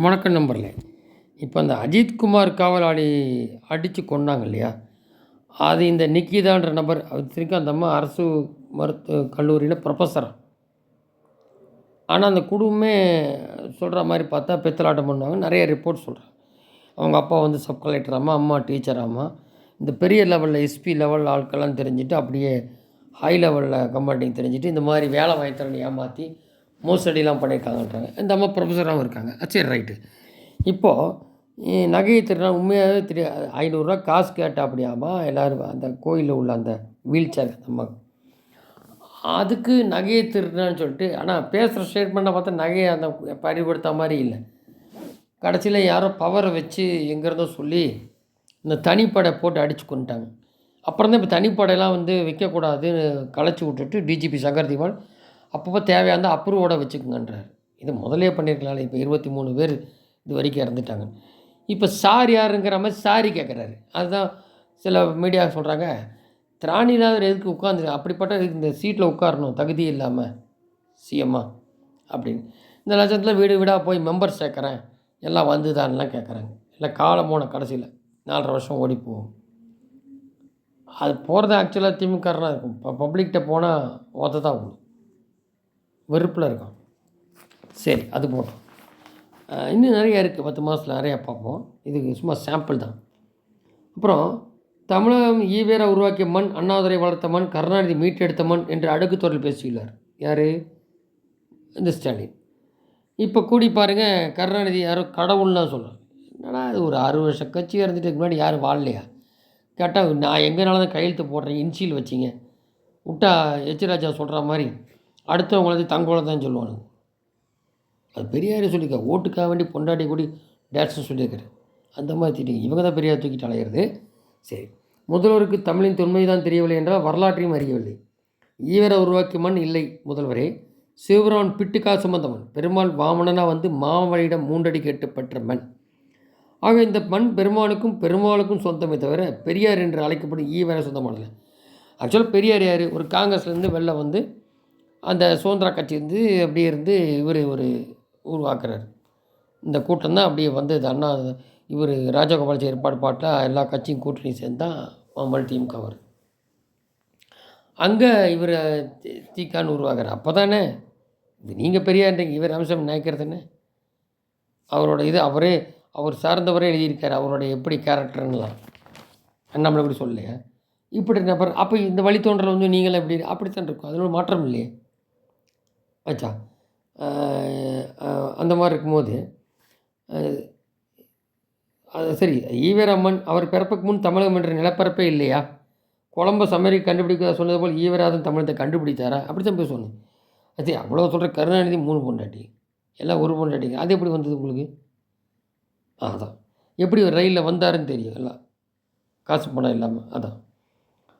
வணக்கம் நம்பர்களே. இப்போ அந்த அஜித்குமார் காவலாளி அடித்து கொன்னாங்க இல்லையா? அது இந்த நிக்கிதான்ற நபர் இத்தனைக்கும் அந்த அம்மா அரசு கல்லூரியில் ப்ரொஃபஸரா. ஆனால் அந்த குடும்பமே சொல்கிற மாதிரி பார்த்தா பித்தலாட்டம் பண்ணுவாங்க. நிறைய ரிப்போர்ட் சொல்கிறாங்க. அவங்க அப்பா வந்து சப் கலெக்டராமா, அம்மா டீச்சராமா. இந்த பெரிய லெவலில் எஸ்பி லெவல் ஆட்கள்லாம் தெரிஞ்சுட்டு அப்படியே ஹை லெவலில் கமாண்டிங் தெரிஞ்சுட்டு இந்த மாதிரி வேலை வாங்கி தரேன்னு ஏமாற்றி மோசடிலாம் பண்ணியிருக்காங்கன்றாங்க. இந்த அம்மா ப்ரொஃபஸராகவும் இருக்காங்க. சரி, ரைட்டு. இப்போது நகையை திருடினா உண்மையாகவே தெரியாது. ₹500 காசு கேட்டா அப்படியாமா எல்லோரும் அந்த கோயிலில் உள்ள அந்த வீல் சேர் அம்மா அதுக்கு நகையை திருடினான்னு சொல்லிட்டு. ஆனால் பேசுகிற ஸ்டேட்மெண்ட்டை பார்த்தா நகையை அந்த பறிகொடுத்த மாதிரி இல்லை. கடைசியில் யாரோ பவரை வச்சு எங்கேருந்தோ சொல்லி இந்த தனிப்படை போட்டு அடித்து கொண்டுட்டாங்க. அப்புறம் தான் இப்போ தனிப்படையெல்லாம் வந்து வைக்கக்கூடாதுன்னு கலைச்சி விட்டுட்டு டிஜிபி சங்கர் திவால் அப்பப்போ தேவையான அப்ரூவோட வச்சுக்கோங்கன்றார். இது முதலே பண்ணியிருக்கலாம்ல. இப்போ 23 பேர் இது வரைக்கும் இறந்துட்டாங்க. இப்போ சார் யாருங்கிற மாதிரி சாரி கேட்குறாரு. அதுதான் சில மீடியா சொல்கிறாங்க, திராணி இல்லாதவர் எதுக்கு உட்காந்து அப்படிப்பட்ட இந்த சீட்டில் உட்காரணும் தகுதி இல்லாமல் சிஎம்மா அப்படின்னு. இந்த லட்சத்தில் வீடு வீடாக போய் மெம்பர் சேர்க்குறேன் எல்லாம் வந்துதான்லாம் கேட்குறாங்க. இல்லை காலம் போன கடைசியில் 4.5 வருஷம் ஓடி போகும். அது போகிறது ஆக்சுவலாக திமுகலாம் இருக்கும். இப்போ பப்ளிக்கிட்ட போனால் ஓத்த தான் விடும், வெறுப்பில் இருக்கும். சரி, அது போட்டோம். இன்னும் நிறையா இருக்குது. 10 மாதத்தில் நிறையா பார்ப்போம். இது சும்மா சாம்பிள் தான். அப்புறம் தமிழகம் ஈவேரா உருவாக்கிய மண், அண்ணாதுரை வளர்த்த மண், கருணாநிதி மீட்டெடுத்த மண் என்று அடுக்குத்தொடரில் பேசியுள்ளார். யார்? இந்த ஸ்டாலின். இப்போ கூடி பாருங்கள், கருணாநிதி யாரோ கடவுள்லாம் சொல்கிறார். என்னடா அது, ஒரு 6 வருஷம் கட்சி இறந்துட்டுக்கு முன்னாடி யாரும் வாழலையா? கேட்டால் நான் எங்கேனால தான் கையெழுத்து போடுறேன், இன்சியல் வச்சிங்க விட்டா எச்ராஜா சொல்கிற மாதிரி அடுத்தவங்களது தங்கோலை தான் சொல்லுவானுங்க. அது பெரியாரே சொல்லியிருக்க, ஓட்டுக்காக வேண்டி பொண்டாட்டி கூடி டேட்ஸ்னு சொல்லியிருக்கிறேன். அந்த மாதிரி திட்டிங்க. இவங்க தான் பெரியார் தூக்கிட்டு அலையிறது. சரி, முதல்வருக்கு தமிழின் தொன்மை தான் தெரியவில்லை என்றால் வரலாற்றையும் அறியவில்லை. ஈவரை உருவாக்கிய மண் இல்லை முதல்வரே. சிவபிரமன் பிட்டுக்கா சுமந்த மண். பெருமாள் வாமனனாக வந்து மாமனிடம் 3 அடி கேட்டு பெற்ற மண். ஆக இந்த மண் பெருமாளுக்கும் சொந்தமே தவிர பெரியார் என்று அழைக்கப்படும் ஈவரை சொந்தமானதில்லை. ஆக்சுவலாக பெரியார் யார்? ஒரு காங்கிரஸ்லேருந்து வெளில வந்து அந்த சுதந்திர கட்சி இருந்து அப்படியே இருந்து இவர் ஒரு உருவாக்குறாரு. இந்த கூட்டம் தான் அப்படியே வந்து அண்ணா இவர் ராஜகோபாலாச்சாரி ஏற்பாட்டில் எல்லா கட்சியும் கூட்டணி சேர்ந்து தான் மறுபடியும் திமுக வரும். அங்கே இவர் திகான்னு உருவாக்குறார். அப்போ தானே இது நீங்கள் பெரியார்ன்றீங்க, இவர் அம்சம் நினைக்கிறதுன்னு அவரோட இது அவர் சார்ந்தவரே எழுதியிருக்கார். அவருடைய எப்படி கேரக்டர்னுலாம் நம்மளை எப்படி சொல்லலையா? இப்படி நபர். அப்போ இந்த வழித்தோன்றல் வந்து நீங்களும் எப்படி அப்படித்தான் இருக்கும். அதில் ஒரு மாற்றம் இல்லையே. ஆச்சா, அந்த மாதிரி இருக்கும்போது அது சரி. ஈவரம்மன் அவர் பிறப்புக்கு முன் தமிழகம் என்ற நிலப்பரப்பே இல்லையா? கொலம்பஸ் அமெரிக்கா கண்டுபிடிக்க சொன்னது போல் ஈவராதன் தமிழத்தை கண்டுபிடித்தாரா? அப்படி தான் போய் சொன்னேன். அது அவ்வளோ சொல்கிற கருணாநிதி 3 பொண்டாட்டி, எல்லாம் ஒரு பொண்டாட்டிங்க. அது எப்படி வந்தது உங்களுக்கு? அதான் எப்படி ரயிலில் வந்தாருன்னு தெரியும், எல்லாம் காசு பணம் இல்லாமல். அதான்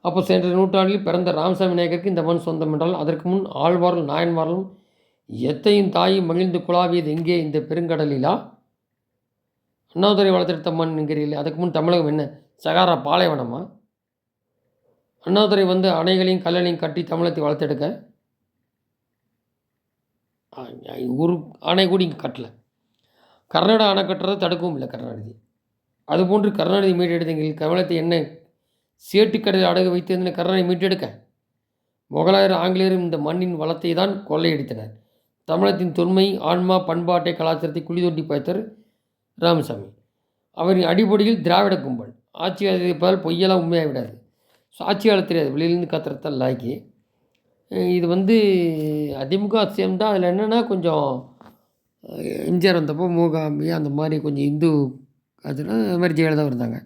அப்போ சென்ற நூற்றாண்டில் பிறந்த ராமசாமி நாயக்கருக்கு இந்த மண் சொந்தம் என்றால் அதற்கு முன் ஆழ்வார்களும் நாயன்மார்களும் எத்தையும் தாயும் மகிழ்ந்து குழாவியது எங்கே? இந்த பெருங்கடலிலா? அண்ணாதுரை வளர்த்தெடுத்த மண் என்கிறீர்கள். அதுக்கு முன் தமிழகம் என்ன சகாரா பாலைவனமா? அண்ணாதுரை வந்து அணைகளையும் கல்லணையும் கட்டி தமிழகத்தை வளர்த்தெடுக்க ஒரு அணை கூட இங்கே கட்டலை. கர்நாடகா அணை கட்டுறதை தடுக்கவும் இல்லை கருணாநிதி. அதுபோன்று கருணாநிதி மீட்டெடுத்தீங்க தமிழகத்தை என்ன சேட்டுக்கடையில் அடகு வைத்திருந்த கருணாநிதி மீட்டெடுக்க முகலாயர் ஆங்கிலேயரும் இந்த மண்ணின் வளத்தை தான் கொள்ளையடித்தனர். தமிழகத்தின் தொன்மை, ஆன்மா, பண்பாட்டை, கலாச்சாரத்தை குழி தோண்டி பாய்த்தார் ராமசாமி. அவரின் அடிப்படையில் திராவிட கும்பல் ஆட்சியாளர் பொய்யெல்லாம் உண்மையாக விடாது. ஆட்சியாளர் தெரியாது, வெளியிலேருந்து கத்துறத்தான் லாய்க்கு. இது வந்து அதிமுக சேர்ந்தா அதில் என்னென்னா கொஞ்சம் எம்ஜிஆர் வந்தப்போ மூகாம்பி அந்த மாதிரி கொஞ்சம் இந்து அதெல்லாம் அது மாதிரி ஜெயலலிதா இருந்தாங்க.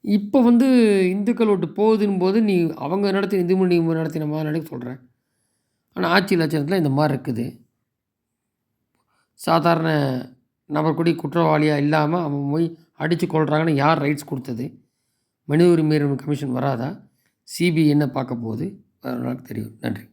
இப்போ வந்து இந்துக்கள் ஓட்டு போகுதுன்னு போது நீ அவங்க நடத்தி இந்து மொழி நடத்தின மாதிரி நடக்க சொல்கிறேன். ஆனால் ஆட்சி லட்சணத்தில் இந்த மாதிரி இருக்குது. சாதாரண நபர் கூடி குற்றவாளியாக இல்லாமல் அவன் போய் அடித்து கொள்கிறாங்கன்னு யார் ரைட்ஸ் கொடுத்தது? மனித உரிமை கமிஷன் வராதா? சிபிஐ என்ன பார்க்க போகுது? தெரியும். நன்றி.